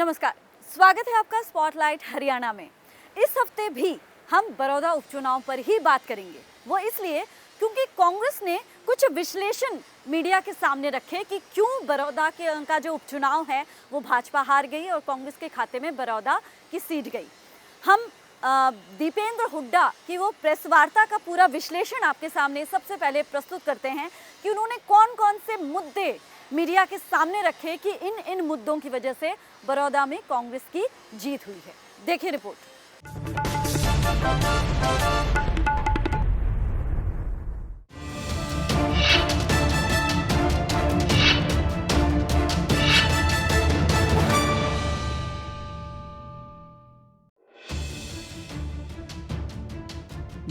नमस्कार, स्वागत है आपका स्पॉटलाइट हरियाणा में। इस हफ्ते भी हम बड़ौदा उपचुनाव पर ही बात करेंगे। वो इसलिए क्योंकि कांग्रेस ने कुछ विश्लेषण मीडिया के सामने रखे कि क्यों बड़ौदा का जो उपचुनाव है वो भाजपा हार गई और कांग्रेस के खाते में बड़ौदा की सीट गई। हम दीपेंद्र हुड्डा की वो प्रेस वार्ता का पूरा विश्लेषण आपके सामने सबसे पहले प्रस्तुत करते हैं कि उन्होंने कौन कौन से मुद्दे मीडिया के सामने रखे कि इन मुद्दों की वजह से बड़ौदा में कांग्रेस की जीत हुई है। देखिए रिपोर्ट।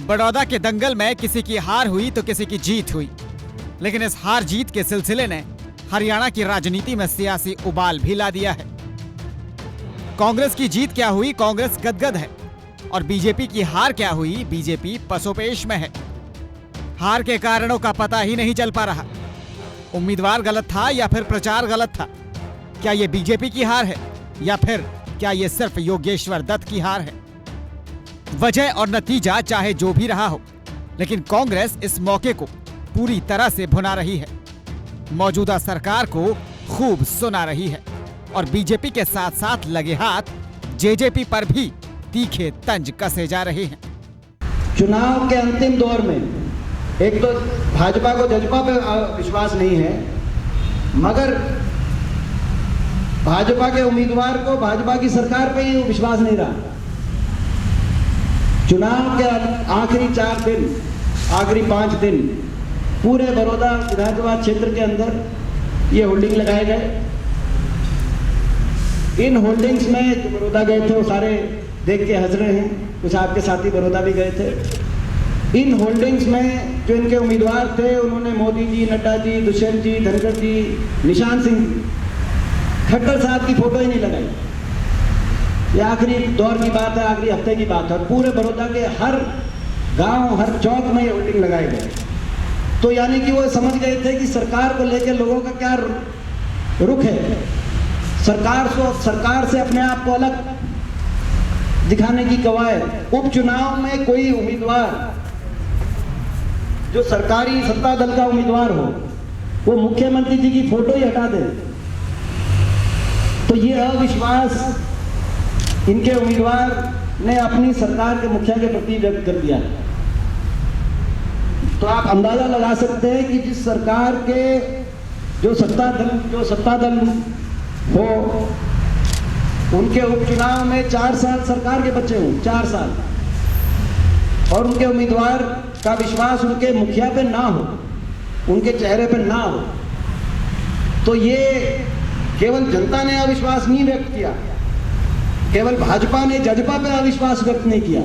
बड़ौदा के दंगल में किसी की हार हुई तो किसी की जीत हुई, लेकिन इस हार जीत के सिलसिले ने हरियाणा की राजनीति में सियासी उबाल भी ला दिया है। कांग्रेस की जीत क्या हुई, कांग्रेस गदगद है, और बीजेपी की हार क्या हुई, बीजेपी पसोपेश में है। हार के कारणों का पता ही नहीं चल पा रहा। उम्मीदवार गलत था या फिर प्रचार गलत था? क्या ये बीजेपी की हार है या फिर क्या ये सिर्फ योगेश्वर दत्त की हार है? वजह और नतीजा चाहे जो भी रहा हो, लेकिन कांग्रेस इस मौके को पूरी तरह से भुना रही है। मौजूदा सरकार को खूब सुना रही है और बीजेपी के साथ साथ लगे हाथ जेजेपी पर भी तीखे तंज कसे जा रहे हैं। चुनाव के अंतिम दौर में एक तो भाजपा को जजपा पे विश्वास नहीं है, मगर भाजपा के उम्मीदवार को भाजपा की सरकार पे ही विश्वास नहीं रहा। चुनाव के आखिरी 4 दिन, आखिरी 5 दिन पूरे बड़ौदा विधानसभा क्षेत्र के अंदर ये होल्डिंग लगाए गए। इन होल्डिंग्स में जो बड़ौदा गए थे वो सारे देख के हंस रहे हैं, कुछ आपके साथी बड़ौदा भी गए थे। इन होल्डिंग्स में जो इनके उम्मीदवार थे उन्होंने मोदी जी, नड्डा जी, दुष्यंत जी, धनखड़ जी, निशान सिंह, खट्टर साहब की फोटो ही नहीं लगाई। ये आखिरी दौर की बात है, आखिरी हफ्ते की बात है, और पूरे बड़ौदा के हर गांव, हर चौक में ये होल्डिंग लगाए गए। तो यानी कि वो समझ गए थे कि सरकार को लेकर लोगों का क्या रुख है। सरकार से अपने आप को अलग दिखाने की कवायद। उपचुनाव में कोई उम्मीदवार जो सरकारी सत्ता दल का उम्मीदवार हो वो मुख्यमंत्री जी की फोटो ही हटा दे, तो ये अविश्वास इनके उम्मीदवार ने अपनी सरकार के मुखिया के प्रति व्यक्त कर दिया। तो आप अंदाजा लगा सकते हैं कि जिस सरकार के जो सत्ता दल हो उनके उपचुनाव में 4 साल सरकार के बच्चे हों, 4 साल, और उनके उम्मीदवार का विश्वास उनके मुखिया पे ना हो, उनके चेहरे पे ना हो, तो ये केवल जनता ने अविश्वास नहीं व्यक्त किया, केवल भाजपा ने जजपा पे अविश्वास व्यक्त नहीं किया,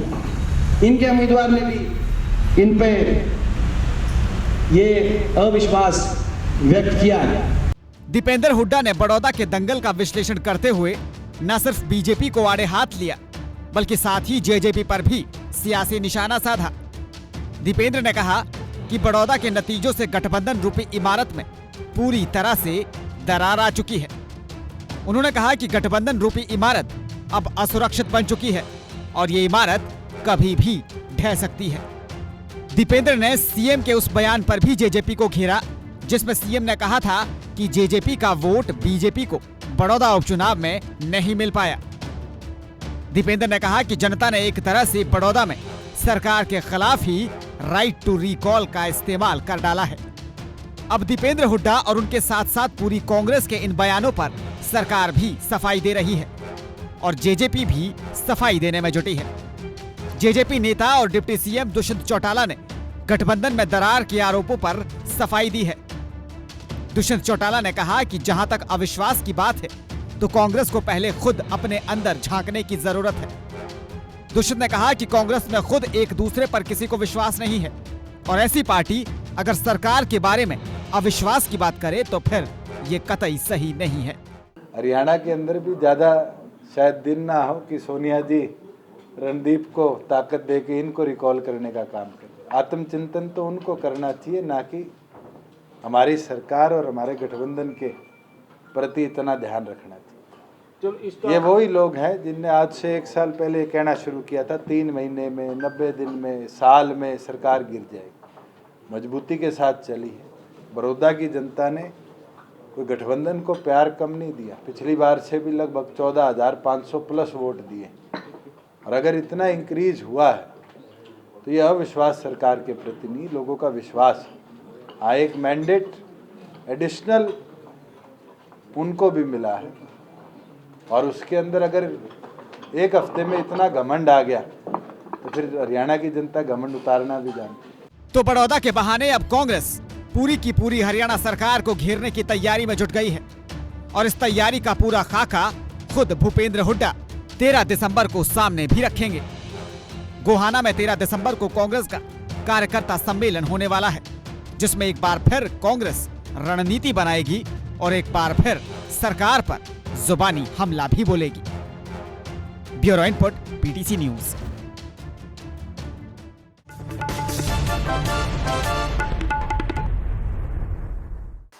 इनके उम्मीदवार ने भी इन पे ये अविश्वास व्यक्त किया है। दीपेंद्र हुड्डा ने बड़ौदा के दंगल का विश्लेषण करते हुए न सिर्फ बीजेपी को आड़े हाथ लिया, बल्कि साथ ही जेजेपी पर भी सियासी निशाना साधा। दीपेंद्र ने कहा कि बड़ौदा के नतीजों से गठबंधन रूपी इमारत में पूरी तरह से दरार आ चुकी है। उन्होंने कहा कि गठबंधन रूपी इमारत अब असुरक्षित बन चुकी है और ये इमारत कभी भी ढह सकती है। दीपेंद्र ने सीएम के उस बयान पर भी जेजेपी को घेरा जिसमें सीएम ने कहा था कि जेजेपी का वोट बीजेपी को बड़ौदा उपचुनाव में नहीं मिल पाया। दीपेंद्र ने कहा कि जनता ने एक तरह से बड़ौदा में सरकार के खिलाफ ही राइट टू रिकॉल का इस्तेमाल कर डाला है। अब दीपेंद्र हुड्डा और उनके साथ साथ पूरी कांग्रेस के इन बयानों पर सरकार भी सफाई दे रही है और जेजेपी भी सफाई देने में जुटी है। जेजेपी नेता और डिप्टी सीएम दुष्यंत चौटाला ने गठबंधन में दरार के आरोपों पर सफाई दी है। दुष्यंत चौटाला ने कहा कि जहां तक अविश्वास की बात है तो कांग्रेस को पहले खुद अपने अंदर झांकने की जरूरत है। दुष्यंत ने कहा कि कांग्रेस में खुद एक दूसरे पर किसी को विश्वास नहीं है और ऐसी पार्टी अगर सरकार के बारे में अविश्वास की बात करे तो फिर ये कतई सही नहीं है। हरियाणा के अंदर भी ज़्यादा शायद दिन ना हो कि सोनिया जी रणदीप को ताकत दे के इनको रिकॉल करने का काम करें। आत्मचिंतन तो उनको करना चाहिए, ना कि हमारी सरकार और हमारे गठबंधन के प्रति इतना ध्यान रखना चाहिए। ये वही लोग हैं जिनने आज से 1 साल पहले कहना शुरू किया था 3 महीने में, 90 दिन में, साल में सरकार गिर जाएगी। मजबूती के साथ चली है। बड़ौदा की जनता ने कोई गठबंधन को प्यार कम नहीं दिया। पिछली बार से भी लगभग 14,500 प्लस वोट दिए। और अगर इतना इंक्रीज हुआ है तो यह अविश्वास सरकार के प्रति नहीं, लोगों का विश्वास है। एक मैंडेट एडिशनल उनको भी मिला है और उसके अंदर अगर एक हफ्ते में इतना घमंड आ गया तो फिर हरियाणा की जनता घमंड उतारना भी जानती है। तो बड़ौदा के बहाने अब कांग्रेस पूरी की पूरी हरियाणा सरकार को घेरने की तैयारी में जुट गई है और इस तैयारी का पूरा खाका खुद भूपेंद्र हुड्डा 13 दिसंबर को सामने भी रखेंगे। गोहाना में 13 दिसंबर को कांग्रेस का कार्यकर्ता सम्मेलन होने वाला है, जिसमें एक बार फिर कांग्रेस रणनीति बनाएगी और एक बार फिर सरकार पर जुबानी हमला भी बोलेगी। Bureau input, PTC news.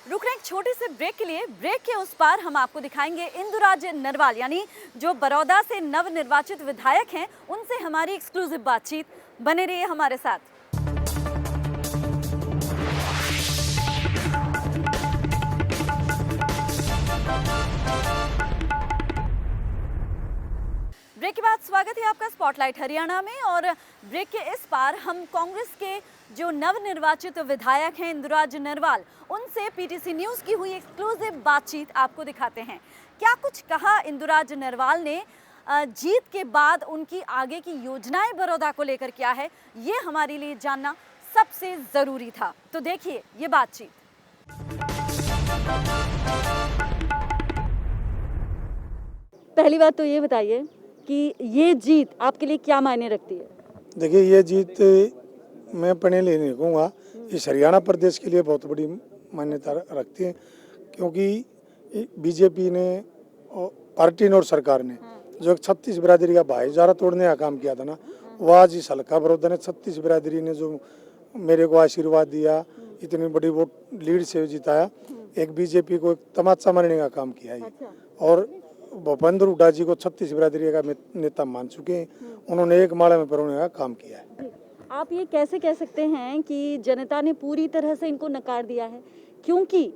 रुक रहे एक छोटे से ब्रेक के लिए। ब्रेक के उस पार हम आपको दिखाएंगे इंदुराज नरवाल, यानी जो बड़ौदा से नवनिर्वाचित विधायक हैं, उनसे हमारी एक्सक्लूसिव बातचीत। बने रहिए हमारे साथ। ब्रेक के बाद स्वागत है आपका स्पॉटलाइट हरियाणा में। और ब्रेक के इस पार हम कांग्रेस के जो नवनिर्वाचित विधायक हैं इंदुराज नरवाल, उनसे पीटीसी न्यूज़ की हुई एक्सक्लूसिव बातचीत आपको दिखाते हैं। क्या कुछ कहा इंदुराज नरवाल ने, जीत के बाद उनकी आगे की योजनाएं बड़ौदा को लेकर क्या है, ये हमारे लिए जानना सबसे ज़रूरी था। तो देखिए ये बातचीत। पहली बात तो ये बताइए कि ये जीत आपके लिए क्या मायने रखती है? देखिए, ये जीत मैं अपने लिए नहीं कहूँगा, इस हरियाणा प्रदेश के लिए बहुत बड़ी मान्यता रखती है, क्योंकि बीजेपी ने, पार्टी ने और सरकार ने जो एक 36 बिरादरी का भाईचारा तोड़ने का काम किया था ना, वो आज इस हल्का बड़ौदा ने 36 बिरादरी ने जो मेरे को आशीर्वाद दिया, इतनी बड़ी वोट लीड से जिताया, एक बीजेपी को एक तमाचा मारने का काम किया है। और भूपेंद्र हुड्डा जी को 36 बिरादरी का नेता मान चुके हैं, उन्होंने एक माला में पिरोने का काम किया है। आप ये कैसे कह सकते हैं कि जनता ने पूरी तरह से इनको नकार दिया है? क्योंकि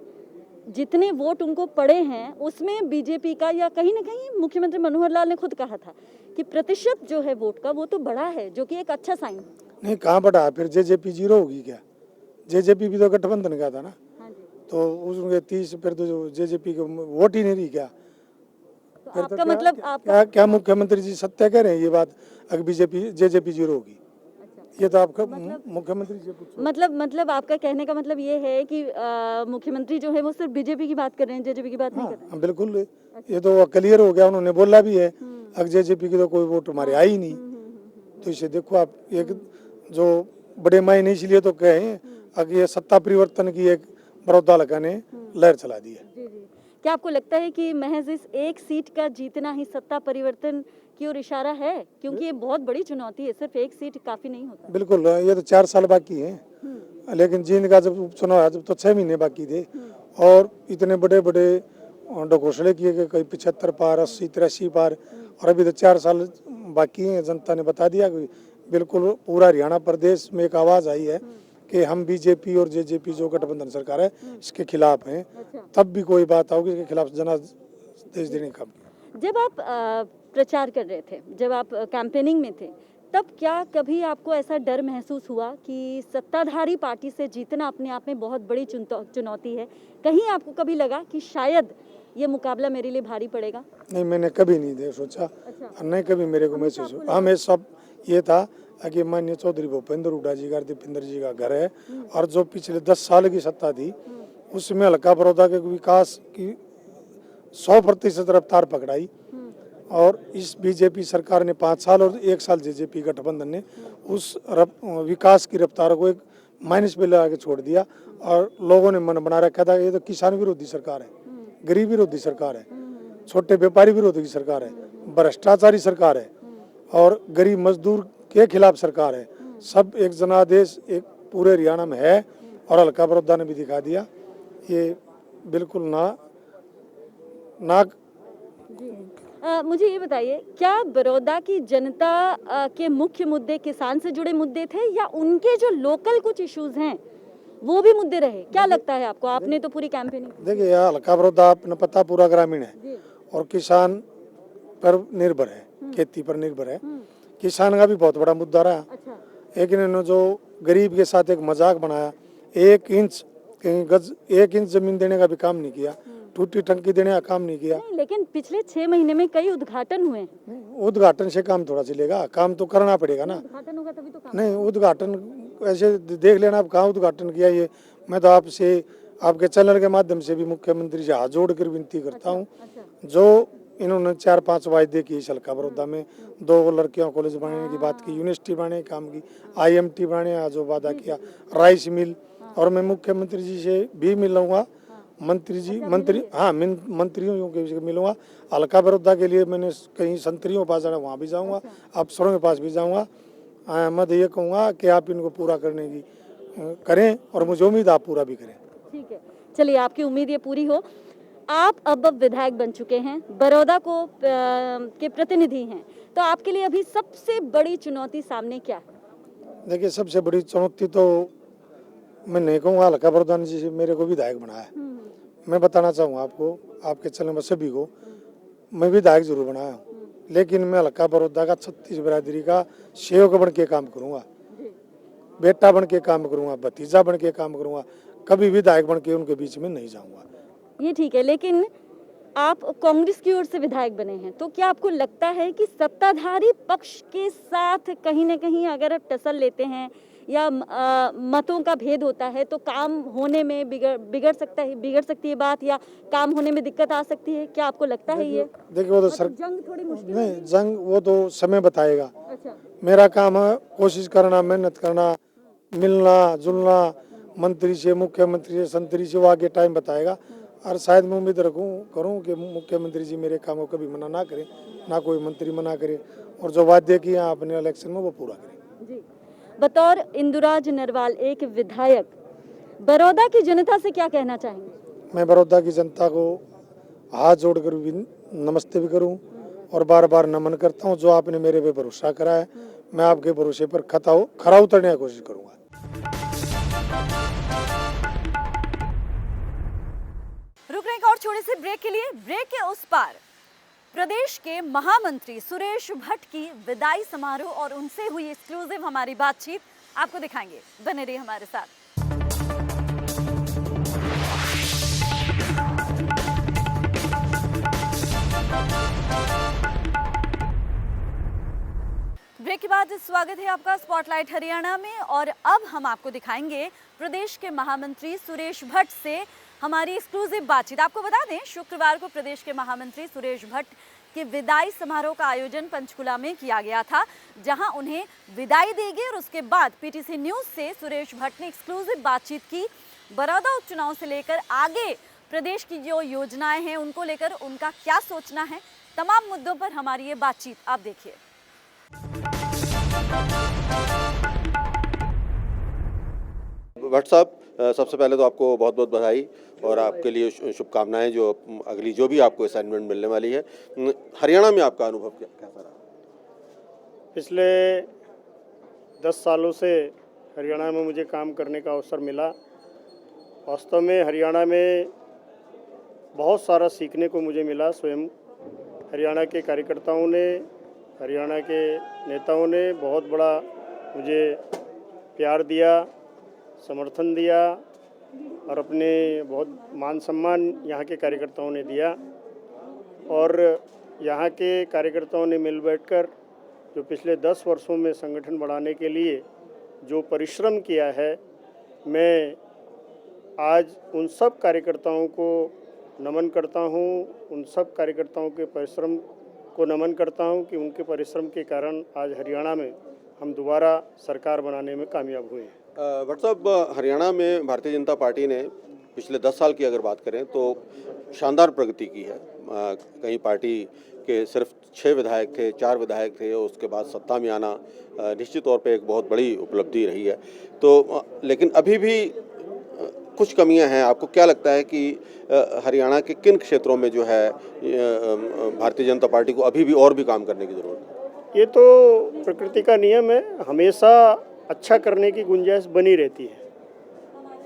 जितने वोट उनको पड़े हैं उसमें बीजेपी का, या कहीं ना कहीं मुख्यमंत्री मनोहर लाल ने खुद कहा था कि प्रतिशत जो है वोट का वो तो बड़ा है, जो कि एक अच्छा साइन है। नहीं, कहाँ बढ़ा? फिर जेजेपी 0 होगी क्या? जेजेपी भी तो गठबंधन का था ना। हाँ जी। तो उसमें 30 फिर तो जेजेपी को वोट ही नहीं रही क्या? तो फिर आपका क्या, मतलब क्या, क्या मुख्यमंत्री जी सत्य कह रहे हैं ये बात, अगर जेजेपी 0 होगी? ये तो आपका मुख्यमंत्री जी पूछो। मतलब आपका कहने का मतलब ये है कि मुख्यमंत्री जो है वो सिर्फ बीजेपी की बात कर रहे हैं, जेजेपी की बात नहीं कर रहे हैं। बिल्कुल, ये तो क्लियर हो गया, उन्होंने बोला भी है। अगर जेजेपी की तो कोई वोट हमारे आई नहीं, तो इसे देखो आप, एक जो बड़े मायने इसलिए तो कहे, अगर ये सत्ता परिवर्तन की एक बड़ौदा हल्का ने लहर चला दी है। जी जी। क्या आपको लगता है कि महज इस एक सीट का जीतना ही सत्ता परिवर्तन की ओर इशारा है? क्योंकि ये बहुत बड़ी चुनौती है, सिर्फ एक सीट काफी नहीं होता। बिल्कुल, ये तो 4 साल बाकी है, लेकिन जींद का जब उपचुनाव आया जब तो 6 महीने बाकी थे, और इतने बड़े बड़े घोषणे किए गए, कहीं 75 पार, 80, 83 पार, और अभी तो 4 साल बाकी है। जनता ने बता दिया कि बिल्कुल पूरा हरियाणा प्रदेश में एक आवाज आई है कि हम बीजेपी और जेजेपी जो गठबंधन सरकार है इसके खिलाफ हैं। तब भी कोई बात होगी इसके खिलाफ जनादेश देने का। जब आप प्रचार कर रहे थे, जब आप कैंपेनिंग में थे, तब क्या कभी आपको ऐसा डर महसूस हुआ कि सत्ताधारी पार्टी से जीतना अपने आप में बहुत बड़ी चुनौती है? कहीं आपको कभी लगा कि शायद ये मुकाबला मेरे लिए भारी पड़ेगा? नहीं, मैंने कभी नहीं सोचा। अच्छा। नहीं कभी मेरे को महसूस हुआ। हमें सब ये था कि माननीय चौधरी भूपेंद्र हुड्डा जी का, दीपेंद्र जी का घर है, और जो पिछले 10 साल की सत्ता थी उसमें हल्का बड़ौदा के विकास की 100% रफ्तार पकड़ाई, और इस बीजेपी सरकार ने 5 साल और 1 साल जेजेपी गठबंधन ने उस विकास की रफ्तार को एक माइनस पे लगा के छोड़ दिया, और लोगों ने मन बना रखा था ये तो किसान विरोधी सरकार है, गरीब विरोधी सरकार है, छोटे व्यापारी विरोधी सरकार है, भ्रष्टाचारी सरकार है, और गरीब मजदूर के खिलाफ सरकार है। सब एक जनादेश एक पूरे हरियाणा में है, और हल्का बड़ौदा ने भी दिखा दिया। ये बिल्कुल ना मुझे ये बताइए, क्या बड़ौदा की जनता के मुख्य मुद्दे किसान से जुड़े मुद्दे थे या उनके जो लोकल कुछ इश्यूज हैं वो भी मुद्दे रहे? क्या लगता है आपको? आपने तो पूरी कैंपेनिंग देखिए यहाँ हल्का बड़ौदा अपना पता पूरा ग्रामीण है और किसान पर निर्भर है, खेती पर निर्भर है। किसान का भी बहुत बड़ा मुद्दा रहा, अच्छा, लेकिन इन्होंने जो गरीब के साथ एक मजाक बनाया, 1 इंच जमीन देने का भी काम नहीं किया, टूटी टंकी देने का काम नहीं किया। नहीं, लेकिन पिछले 6 महीने में कई उद्घाटन हुए हैं। उद्घाटन से काम थोड़ा चलेगा, काम तो करना पड़ेगा ना। उद्घाटन होगा तभी तो काम। नहीं उद्घाटन ऐसे देख लेना, आप कहाँ उद्घाटन किया ये। मैं तो आपसे आपके चैनल के माध्यम से भी मुख्यमंत्री से हाथ जोड़कर विनती करता हूँ, जो इन्होंने 4-5 वायदे किए हल्का बड़ौदा में, 2 लड़कियों कॉलेज बनाने की बात की, यूनिवर्सिटी बनाने का काम की, IMT बनाने का जो वादा किया, राइस मिल, और मैं मुख्यमंत्री जी से भी मिलूंगा, मंत्रियों के भी मिलूंगा। हल्का बड़ौदा के लिए मैंने कहीं संतरियों के पास जाना, वहाँ भी जाऊँगा, अफसरों के पास भी जाऊँगा। मैं तो ये कहूँगा कि आप इनको पूरा करने की करें और मुझे उम्मीद आप पूरा भी करें। ठीक है, चलिए आपकी उम्मीद ये पूरी हो। आप अब विधायक बन चुके हैं, बड़ौदा को के प्रतिनिधि हैं, तो आपके लिए अभी सबसे बड़ी चुनौती सामने क्या है? देखिए सबसे बड़ी चुनौती तो मैं नहीं कहूँगा, हल्का बड़ौदा ने जिसे मेरे को विधायक बनाया, मैं बताना चाहूँगा आपको, आपके चैनल में सभी को, मैं विधायक जरूर बनाया हूँ, लेकिन मैं हल्का बड़ौदा का 36 बिरादरी का सेवक बन के काम करूँगा, बेटा बन के काम करूँगा, भतीजा बन के काम करूँगा, कभी विधायक बन के उनके बीच में नहीं जाऊँगा। ये ठीक है, लेकिन आप कांग्रेस की ओर से विधायक बने हैं, तो क्या आपको लगता है कि सत्ताधारी पक्ष के साथ कहीं ना कहीं अगर आप टसल लेते हैं या मतों का भेद होता है तो काम होने में बिगड़ सकती है बात, या काम होने में दिक्कत आ सकती है? क्या आपको लगता है ये? देखिए वो तो जंग थोड़ी मुश्किल नहीं, जंग वो तो समय बताएगा। अच्छा, मेरा काम है कोशिश करना, मेहनत करना, मिलना जुलना मंत्री से, मुख्यमंत्री से, संतरी से, वो आगे टाइम बताएगा। और शायद मैं उम्मीद करूं कि मुख्यमंत्री जी मेरे काम को कभी मना ना करें, ना कोई मंत्री मना करे, और जो वादे किए आपने इलेक्शन में वो पूरा करें। जी, बतौर इंदुराज नरवाल एक विधायक, बड़ौदा की जनता से क्या कहना चाहेंगे? मैं बड़ौदा की जनता को हाथ जोड़कर भी नमस्ते भी करूं और बार बार नमन करता हूं। जो आपने मेरे पे भरोसा करा है, मैं आपके भरोसे पर खरा उतरने की कोशिश करूंगा। रुक रहे एक और छोटे से ब्रेक के लिए। ब्रेक के उस पार प्रदेश के महामंत्री सुरेश भट्ट की विदाई समारोह और उनसे हुई एक्सक्लूसिव हमारी बातचीत आपको दिखाएंगे, बने रहिए हमारे साथ। ब्रेक के बाद स्वागत है आपका स्पॉटलाइट हरियाणा में, और अब हम आपको दिखाएंगे प्रदेश के महामंत्री सुरेश भट्ट से हमारी एक्सक्लूसिव बातचीत। आपको बता दें, शुक्रवार को प्रदेश के महामंत्री सुरेश भट्ट के विदाई समारोह का आयोजन पंचकुला में किया गया था, जहां उन्हें विदाई दी गई, और उसके बाद पीटीसी न्यूज से सुरेश भट्ट ने एक्सक्लूसिव बातचीत की। बड़ौदा उपचुनाव से लेकर आगे प्रदेश की जो योजनाएं हैं उनको लेकर उनका क्या सोचना है, तमाम मुद्दों पर हमारी ये बातचीत आप देखिए। भट्ट साहब, सबसे पहले तो आपको बहुत बहुत बधाई और आपके लिए शुभकामनाएं, जो अगली जो भी आपको असाइनमेंट मिलने वाली है। हरियाणा में आपका अनुभव कैसा रहा? पिछले 10 सालों से हरियाणा में मुझे काम करने का अवसर मिला। वास्तव में हरियाणा में बहुत सारा सीखने को मुझे मिला। स्वयं हरियाणा के कार्यकर्ताओं ने, हरियाणा के नेताओं ने बहुत बड़ा मुझे प्यार दिया, समर्थन दिया, और अपने बहुत मान सम्मान यहाँ के कार्यकर्ताओं ने दिया। और यहाँ के कार्यकर्ताओं ने मिल बैठकर जो पिछले 10 वर्षों में संगठन बढ़ाने के लिए जो परिश्रम किया है, मैं आज उन सब कार्यकर्ताओं को नमन करता हूँ, उन सब कार्यकर्ताओं के परिश्रम को नमन करता हूँ कि उनके परिश्रम के कारण आज हरियाणा में हम दोबारा सरकार बनाने में कामयाब हुए हैं। भट्ट साहब, हरियाणा में भारतीय जनता पार्टी ने पिछले 10 साल की अगर बात करें तो शानदार प्रगति की है। कहीं पार्टी के सिर्फ 6 विधायक थे, 4 विधायक थे, उसके बाद सत्ता में आना निश्चित तौर पे एक बहुत बड़ी उपलब्धि रही है। तो लेकिन अभी भी कुछ कमियां हैं। आपको क्या लगता है कि हरियाणा के किन क्षेत्रों में जो है भारतीय जनता पार्टी को अभी भी और भी काम करने की ज़रूरत है? ये तो प्रकृति का नियम है, हमेशा अच्छा करने की गुंजाइश बनी रहती है।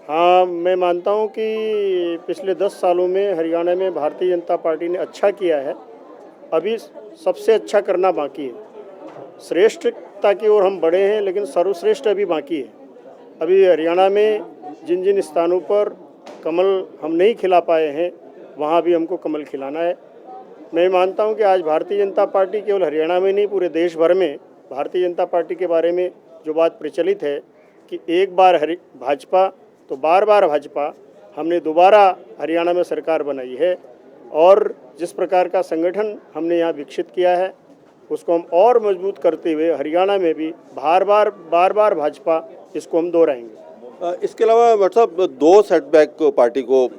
हाँ, मैं मानता हूँ कि पिछले 10 सालों में हरियाणा में भारतीय जनता पार्टी ने अच्छा किया है, अभी सबसे अच्छा करना बाकी है। श्रेष्ठता की ओर हम बढ़े हैं, लेकिन सर्वश्रेष्ठ अभी बाकी है। अभी हरियाणा में जिन जिन स्थानों पर कमल हम नहीं खिला पाए हैं, वहाँ भी हमको कमल खिलाना है। मैं मानता हूँ कि आज भारतीय जनता पार्टी केवल हरियाणा में नहीं, पूरे देश भर में भारतीय जनता पार्टी के बारे में जो बात प्रचलित है कि एक बार भाजपा तो बार बार भाजपा, हमने दोबारा हरियाणा में सरकार बनाई है। और जिस प्रकार का संगठन हमने यहाँ विकसित किया है, उसको हम और मजबूत करते हुए हरियाणा में भी बार बार भाजपा, इसको हम दोहराएंगे। इसके अलावा भट्ट साहब, 2 सेटबैक पार्टी को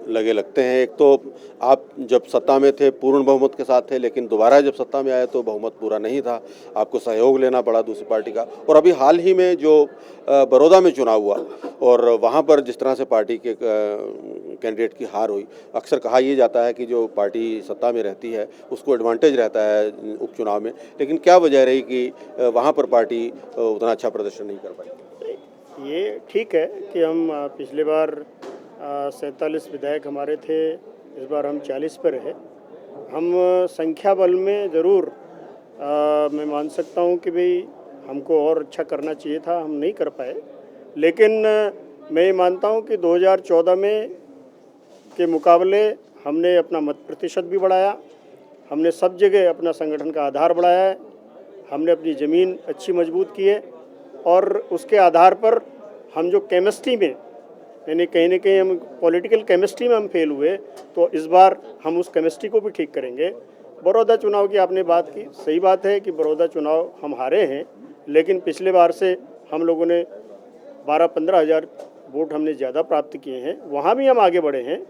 लगे लगते हैं। एक तो आप जब सत्ता में थे पूर्ण बहुमत के साथ थे, लेकिन दोबारा जब सत्ता में आए तो बहुमत पूरा नहीं था, आपको सहयोग लेना पड़ा दूसरी पार्टी का। और अभी हाल ही में जो बड़ौदा में चुनाव हुआ और वहाँ पर जिस तरह से पार्टी के कैंडिडेट की हार हुई, अक्सर कहा यह जाता है कि जो पार्टी सत्ता में रहती है उसको एडवांटेज रहता है उपचुनाव में, लेकिन क्या वजह रही कि वहाँ पर पार्टी उतना अच्छा प्रदर्शन नहीं कर पाई? ये ठीक है कि हम पिछले बार 47 विधायक हमारे थे, इस बार हम 40 पर है। हम संख्या बल में ज़रूर मैं मान सकता हूँ कि भाई हमको और अच्छा करना चाहिए था, हम नहीं कर पाए। लेकिन मैं ये मानता हूँ कि 2014 में के मुकाबले हमने अपना मत प्रतिशत भी बढ़ाया, हमने सब जगह अपना संगठन का आधार बढ़ाया है, हमने अपनी ज़मीन अच्छी मजबूत की है। और उसके आधार पर हम जो केमिस्ट्री में, यानी कहीं ना कहीं हम पॉलिटिकल केमिस्ट्री में हम फेल हुए, तो इस बार हम उस केमिस्ट्री को भी ठीक करेंगे। बड़ौदा चुनाव की आपने बात की, सही बात है कि बड़ौदा चुनाव हम हारे हैं, लेकिन पिछले बार से हम लोगों ने 12-15 हज़ार वोट हमने ज़्यादा प्राप्त किए हैं, वहाँ भी हम आगे बढ़े हैं।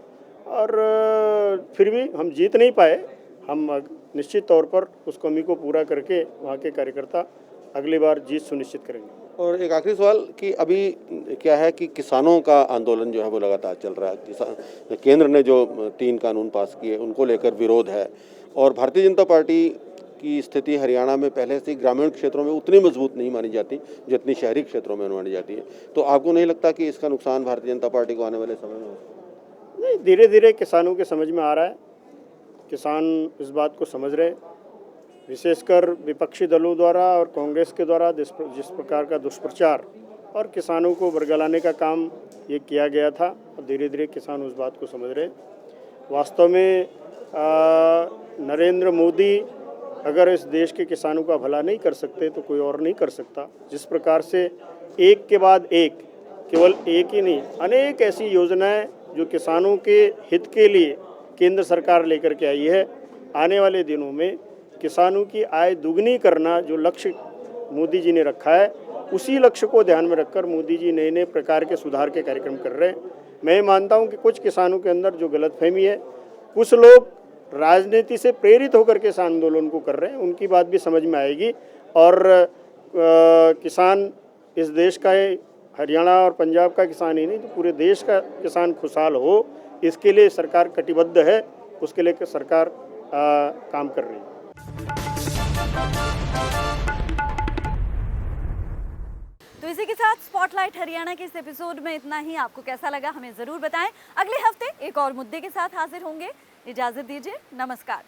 और फिर भी हम जीत नहीं पाए। हम निश्चित तौर पर उस कमी को पूरा करके वहाँ के कार्यकर्ता अगली बार जीत सुनिश्चित करेंगे। और एक आखिरी सवाल कि अभी क्या है कि किसानों का आंदोलन जो है वो लगातार चल रहा है। केंद्र ने जो 3 कानून पास किए उनको लेकर विरोध है, और भारतीय जनता पार्टी की स्थिति हरियाणा में पहले से ग्रामीण क्षेत्रों में उतनी मजबूत नहीं मानी जाती जितनी शहरी क्षेत्रों में मानी जाती है। तो आपको नहीं लगता कि इसका नुकसान भारतीय जनता पार्टी को आने वाले समय में हो? नहीं, धीरे धीरे किसानों के समझ में आ रहा है, किसान इस बात को समझ रहे हैं। विशेषकर विपक्षी दलों द्वारा और कांग्रेस के द्वारा जिस प्रकार का दुष्प्रचार और किसानों को बरगलाने का काम ये किया गया था, और धीरे धीरे किसान उस बात को समझ रहे हैं। वास्तव में नरेंद्र मोदी अगर इस देश के किसानों का भला नहीं कर सकते तो कोई और नहीं कर सकता। जिस प्रकार से एक के बाद एक, केवल एक ही नहीं, अनेक ऐसी योजनाएं जो किसानों के हित के लिए केंद्र सरकार लेकर के आई है, आने वाले दिनों में किसानों की आय दुगनी करना जो लक्ष्य मोदी जी ने रखा है, उसी लक्ष्य को ध्यान में रखकर मोदी जी नए नए प्रकार के सुधार के कार्यक्रम कर रहे हैं। मैं मानता हूं कि कुछ किसानों के अंदर जो गलतफहमी है, कुछ लोग राजनीति से प्रेरित होकर के इस आंदोलन को कर रहे हैं, उनकी बात भी समझ में आएगी। और किसान इस देश का है, हरियाणा और पंजाब का किसान ही नहीं तो पूरे देश का किसान खुशहाल हो, इसके लिए सरकार कटिबद्ध है, उसके लिए सरकार काम कर रही है। तो इसी के साथ स्पॉटलाइट हरियाणा के इस एपिसोड में इतना ही। आपको कैसा लगा हमें ज़रूर बताएं। अगले हफ्ते एक और मुद्दे के साथ हाजिर होंगे। इजाज़त दीजिए, नमस्कार।